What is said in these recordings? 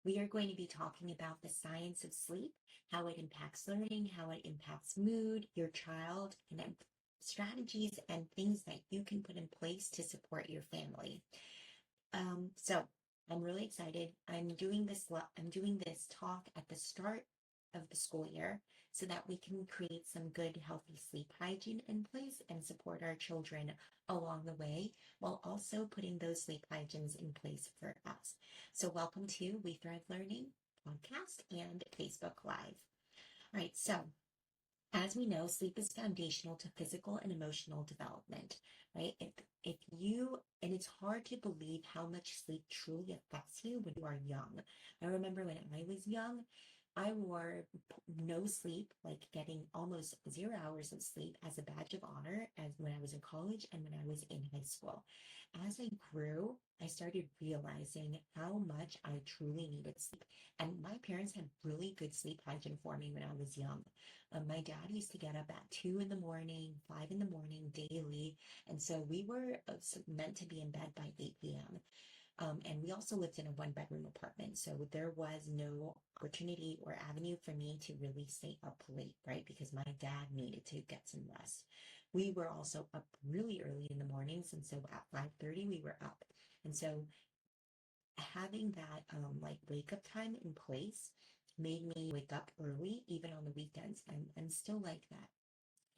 We are going to be talking about the science of sleep, how it impacts learning, how it impacts mood, your child, and strategies and things that you can put in place to support your family. So I'm really excited. I'm doing this talk at the start of the school year so that we can create some good, healthy sleep hygiene in place and support our children along the way while also putting those sleep hygienes in place for us. So welcome to We Thrive Learning podcast and Facebook Live. All right, so as we know, sleep is foundational to physical and emotional development, right? If you, and it's hard to believe how much sleep truly affects you when you are young. I remember when I was young, I wore no sleep, like getting almost 0 hours of sleep as a badge of honor as when I was in college and when I was in high school. As I grew, I started realizing how much I truly needed sleep. And my parents had really good sleep hygiene for me when I was young. My dad used to get up at 2 in the morning, 5 in the morning daily. And so we were meant to be in bed by 8 p.m. And we also lived in a one-bedroom apartment. So there was no opportunity or avenue for me to really stay up late, right? Because my dad needed to get some rest. We were also up really early in the mornings. And so at 5:30, we were up. And so having that like wake up time in place made me wake up early, even on the weekends. I'm still like that.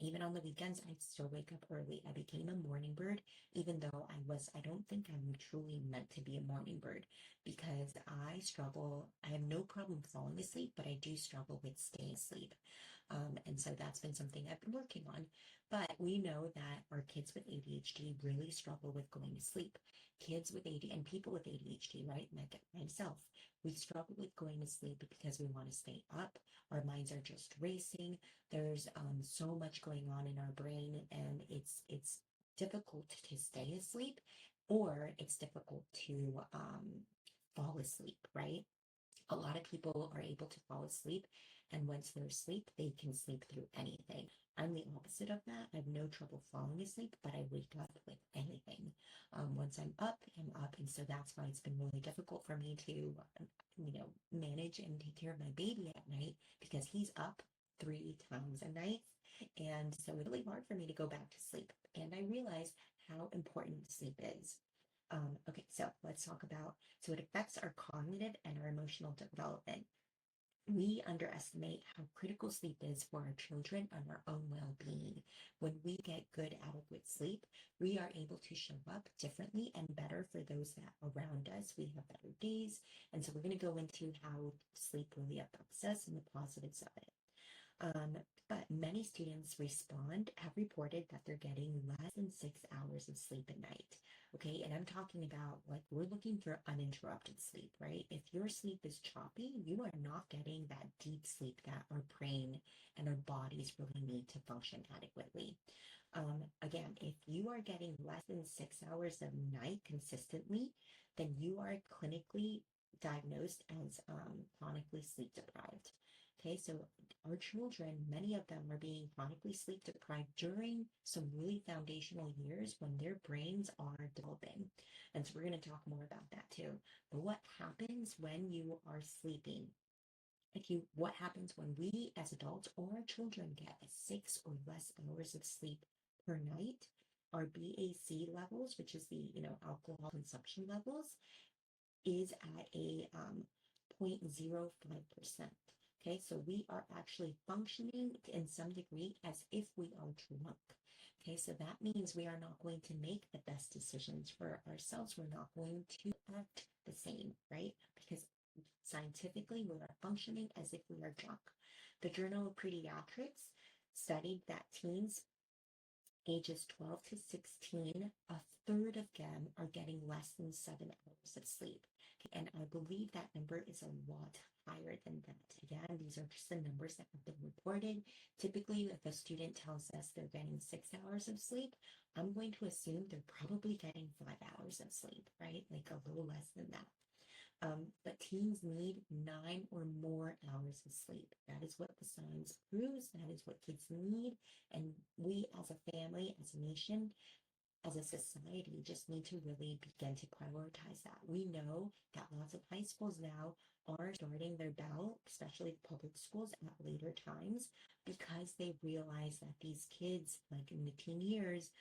Even on the weekends, I'd still wake up early. I became a morning bird, even though I don't think I'm truly meant to be a morning bird because I struggle. I have no problem falling asleep, but I do struggle with staying asleep. And so that's been something I've been working on. But we know that our kids with ADHD really struggle with going to sleep. Kids with ADHD and people with ADHD, right? Like myself, we struggle with going to sleep because we want to stay up. Our minds are just racing. There's so much going on in our brain, and it's difficult to stay asleep, or it's difficult to fall asleep, right? A lot of people are able to fall asleep, and once they're asleep, they can sleep through anything. I'm the opposite of that. I have no trouble falling asleep, but I wake up with anything. Once I'm up, I'm up, and so that's why it's been really difficult for me to, manage and take care of my baby at night because he's up 3 times a night, and so it's really hard for me to go back to sleep. And I realize how important sleep is. Okay, so let's talk about so it affects our cognitive and our emotional development. We underestimate how critical sleep is for our children and our own well being. When we get good, adequate sleep, we are able to show up differently and better for those that are around us. We have better days. And so we're going to go into how sleep really affects us and the positives of it. Um, but many students have reported that they're getting less than 6 hours of sleep at night. Okay, and I'm talking about like we're looking for uninterrupted sleep, right? If your sleep is choppy, you are not getting that deep sleep that our brain and our bodies really need to function adequately. Again, if you are getting less than 6 hours of night consistently, then you are clinically diagnosed as chronically sleep deprived. Okay, so our children, many of them are being chronically sleep deprived during some really foundational years when their brains are developing. And so we're going to talk more about that too. But what happens when you are sleeping? What happens when we as adults or our children get 6 or less hours of sleep per night? Our BAC levels, which is the, alcohol consumption levels, is at a 0.05%. Okay, so we are actually functioning in some degree as if we are drunk. Okay, so that means we are not going to make the best decisions for ourselves. We're not going to act the same, right? Because scientifically, we are functioning as if we are drunk. The Journal of Pediatrics studied that teens ages 12 to 16, a third of them are getting less than 7 hours of sleep. And I believe that number is a lot higher than that. Again, these are just the numbers that have been reported. Typically, if a student tells us they're getting 6 hours of sleep, I'm going to assume they're probably getting 5 hours of sleep, right? Like a little less than that. But teens need 9 or more hours of sleep. That is what the science proves. That is what kids need. And we as a family, as a nation, as a society just need to really begin to prioritize that. We know that lots of high schools now are starting their bell, especially public schools, at later times because they realize that these kids, like in the teen years,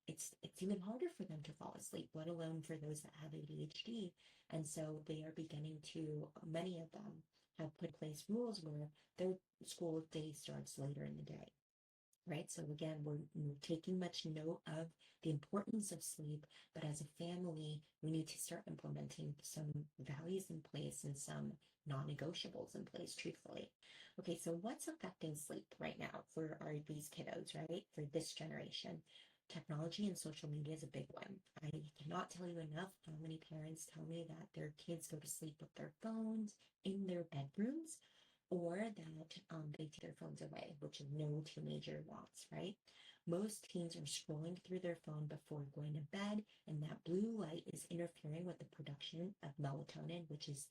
it's even harder for them to fall asleep, let alone for those that have ADHD. And so they are beginning to, many of them have put in place rules where their school day starts later in the day, right? So again, we're taking much note of the importance of sleep, but as a family, we need to start implementing some values in place and some non-negotiables in place, truthfully. Okay, so what's affecting sleep right now for these kiddos, right? For this generation? Technology and social media is a big one. I cannot tell you enough how many parents tell me that their kids go to sleep with their phones in their bedrooms or that they take their phones away, which no teenager wants, right? Most teens are scrolling through their phone before going to bed, and that blue light is interfering with the production of melatonin, which is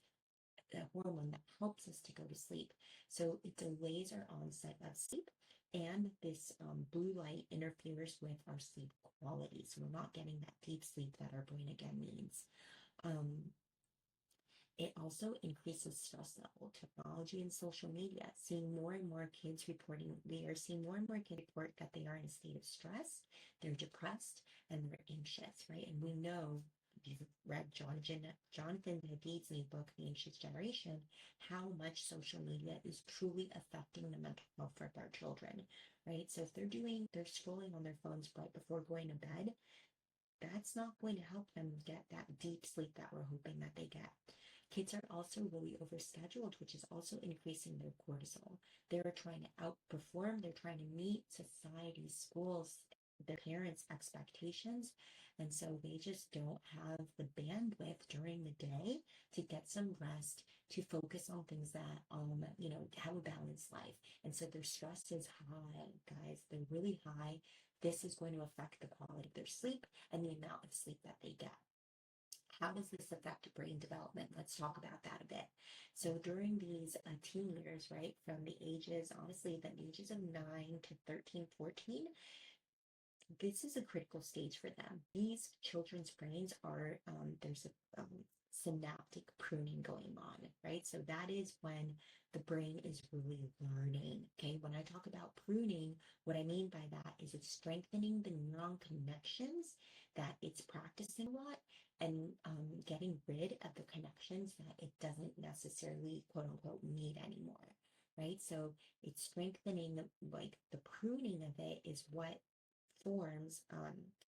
a hormone that helps us to go to sleep. So it delays our onset of sleep, and this blue light interferes with our sleep quality. So we're not getting that deep sleep that our brain again needs. Um, it also increases stress level. Technology and social media, seeing more and more kids reporting, we are seeing more and more kids report that they are in a state of stress, they're depressed, and they're anxious, right? And we know, if you've read Jonathan Haid's new book, The Anxious Generation, how much social media is truly affecting the mental health of our children, right? So if they're scrolling on their phones right before going to bed, that's not going to help them get that deep sleep that we're hoping that they get. Kids are also really overscheduled, which is also increasing their cortisol. They're trying to outperform, they're trying to meet society, schools, their parents' expectations. And so they just don't have the bandwidth during the day to get some rest, to focus on things that, have a balanced life. And so their stress is high, guys. They're really high. This is going to affect the quality of their sleep and the amount of sleep that they get. How does this affect brain development? Let's talk about that a bit. So during these teen years, right, from the ages, honestly, the ages of 9 to 13, 14, this is a critical stage for them. These children's brains are, there's a synaptic pruning going on, right? So that is when the brain is really learning. Okay. When I talk about pruning, what I mean by that is it's strengthening the neuron connections that it's practicing a lot and getting rid of the connections that it doesn't necessarily quote unquote need anymore. Right. So it's strengthening the pruning of it is what forms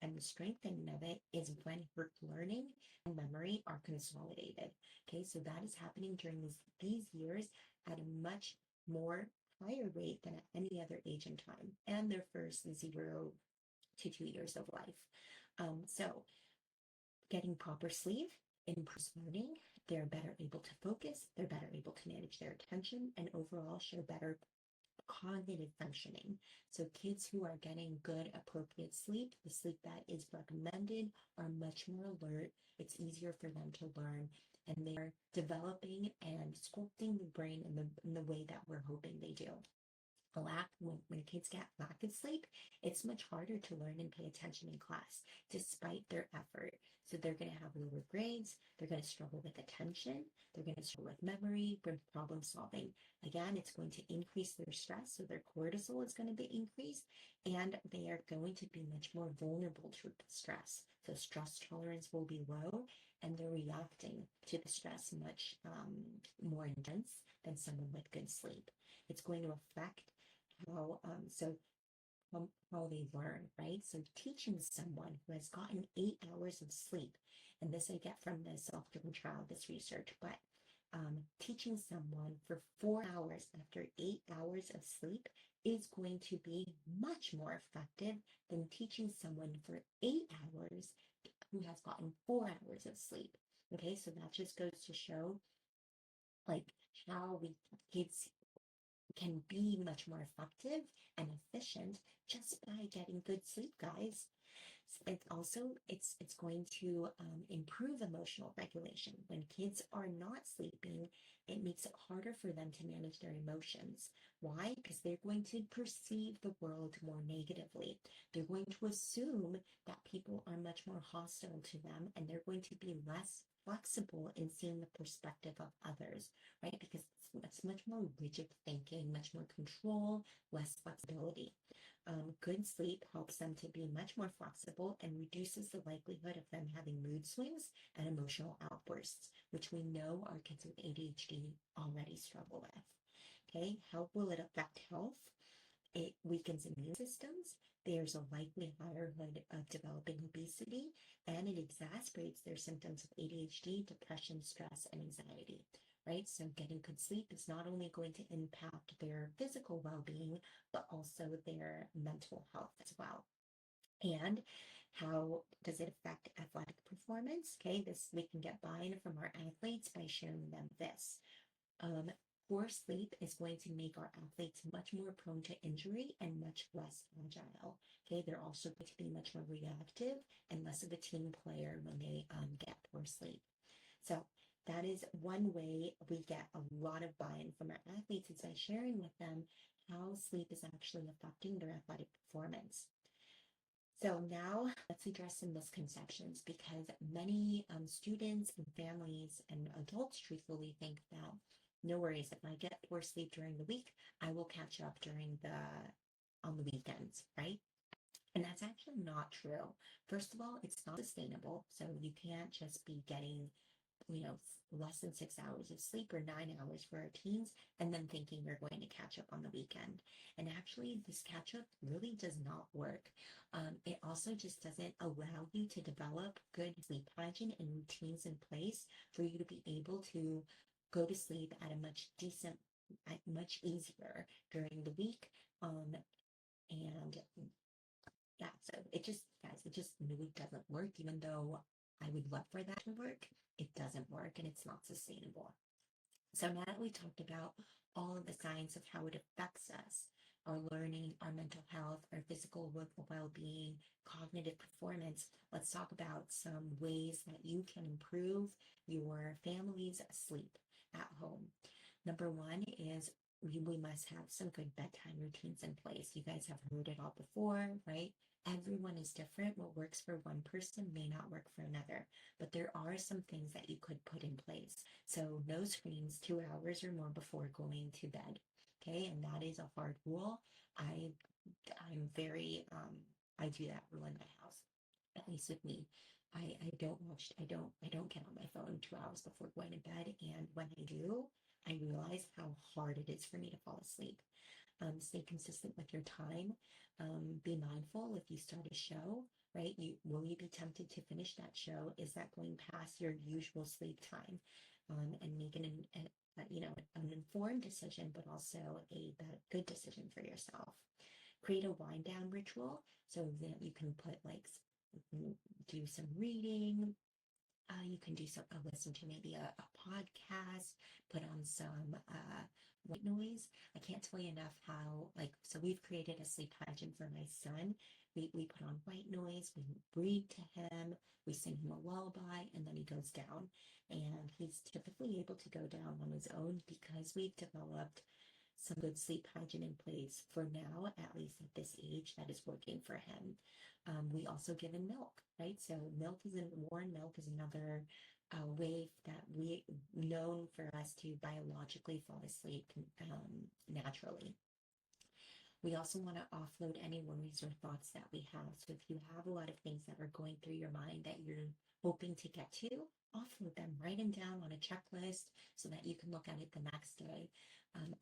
and the strengthening of it is when her learning and memory are consolidated. Okay, so that is happening during these years at a much more higher rate than at any other age and time, and their first 0 to 2 years of life. So getting proper sleep improves learning. They're better able to focus, they're better able to manage their attention, and overall show better cognitive functioning. So kids who are getting good, appropriate sleep, the sleep that is recommended, are much more alert. It's easier for them to learn, and they're developing and sculpting the brain in the way that we're hoping they do. When kids get lack of sleep, it's much harder to learn and pay attention in class despite their effort. So they're going to have lower grades, they're going to struggle with attention, they're going to struggle with memory, with problem solving. Again, it's going to increase their stress, so their cortisol is going to be increased, and they are going to be much more vulnerable to stress. So stress tolerance will be low, and they're reacting to the stress much more intense than someone with good sleep. It's going to affect how how they learn, right? So teaching someone who has gotten 8 hours of sleep, and this I get from the self-driven trial, this research, but teaching someone for 4 hours after 8 hours of sleep is going to be much more effective than teaching someone for 8 hours who has gotten 4 hours of sleep. Okay, so that just goes to show like how kids can be much more effective and efficient just by getting good sleep, guys. It's going to improve emotional regulation. When kids are not sleeping, it makes it harder for them to manage their emotions. Why? Because they're going to perceive the world more negatively. They're going to assume that people are much more hostile to them, and they're going to be less flexible in seeing the perspective of others, right? Because it's much more rigid thinking, much more control, less flexibility. Good sleep helps them to be much more flexible and reduces the likelihood of them having mood swings and emotional outbursts, which we know our kids with ADHD already struggle with. Okay, how will it affect health? It weakens immune systems. There's a likely higher likelihood of developing obesity, and it exacerbates their symptoms of ADHD, depression, stress, and anxiety. Right? So, getting good sleep is not only going to impact their physical well being, but also their mental health as well. And how does it affect athletic performance? Okay, this we can get buy-in from our athletes by sharing them this. Um, Poor sleep is going to make our athletes much more prone to injury and much less agile. Okay, they're also going to be much more reactive and less of a team player when they get poor sleep. So that is one way we get a lot of buy-in from our athletes is by sharing with them how sleep is actually affecting their athletic performance. So now let's address some misconceptions because many students and families and adults truthfully think that no worries, if I get poor sleep during the week, I will catch up on the weekends, right? And that's actually not true. First of all, it's not sustainable. So you can't just be getting less than 6 hours of sleep or 9 hours for our teens, and then thinking you're going to catch up on the weekend. And actually, this catch up really does not work. It also just doesn't allow you to develop good sleep hygiene and routines in place for you to be able to go to sleep at a much easier during the week. And yeah, so guys, it just really doesn't work, even though I would love for that to work. It doesn't work and it's not sustainable. So now that we talked about all of the science of how it affects us, our learning, our mental health, our physical well-being, cognitive performance, let's talk about some ways that you can improve your family's sleep at home. Number one is we must have some good bedtime routines in place. You guys have heard it all before, right? Everyone is different. What works for one person may not work for another, but there are some things that you could put in place. So no screens 2 hours or more before going to bed. Okay, and that is a hard rule. I'm very I do that rule in my house, at least with me. I don't get on my phone 2 hours before going to bed, and when I do, I realize how hard it is for me to fall asleep. Stay consistent with your time. Be mindful if you start a show, right? Will you be tempted to finish that show? Is that going past your usual sleep time? And make an informed decision, but also a good decision for yourself. Create a wind down ritual so that you can do some reading, you can listen to maybe a podcast, put on some white noise. I can't tell you enough so we've created a sleep hygiene for my son. We put on white noise, we read to him, we sing him a lullaby, and then he goes down. And he's typically able to go down on his own because we've developed some good sleep hygiene in place for now, at least at this age, that is working for him. We also give him milk, right? So warm milk is another way that we known for us to biologically fall asleep naturally. We also want to offload any worries or thoughts that we have. So if you have a lot of things that are going through your mind that you're hoping to get to, offload them, write them down on a checklist so that you can look at it the next day.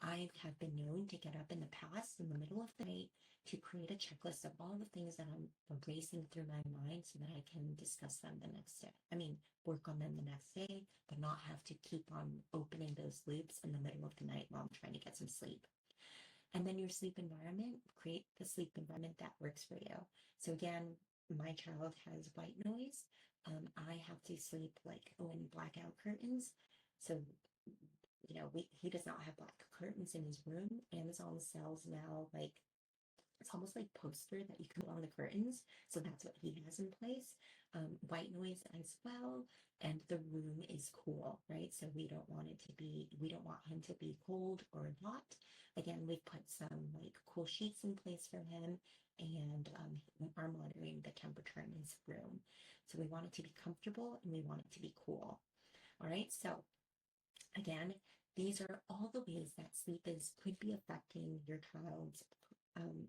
I have been known to get up in the past in the middle of the night to create a checklist of all the things that I'm racing through my mind so that I can discuss them the next day. Work on them the next day, but not have to keep on opening those loops in the middle of the night while I'm trying to get some sleep. And then your sleep environment, create the sleep environment that works for you. So again, my child has white noise. I have to sleep in blackout curtains. So, he does not have black curtains in his room. Amazon sells now it's almost like poster that you can put on the curtains. So that's what he has in place. White noise as well. And the room is cool, right? So we don't want him to be cold or hot. Again, we've put some like cool sheets in place for him and are monitoring the temperature in his room. So we want it to be comfortable and we want it to be cool. All right. So again, these are all the ways that sleep is could be affecting your child's um,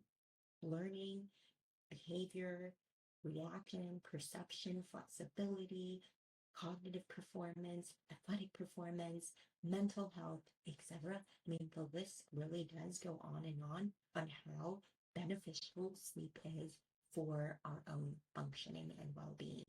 learning, behavior, reaction, perception, flexibility, cognitive performance, athletic performance, mental health, etc. I mean, the list really does go on how beneficial sleep is for our own functioning and well being.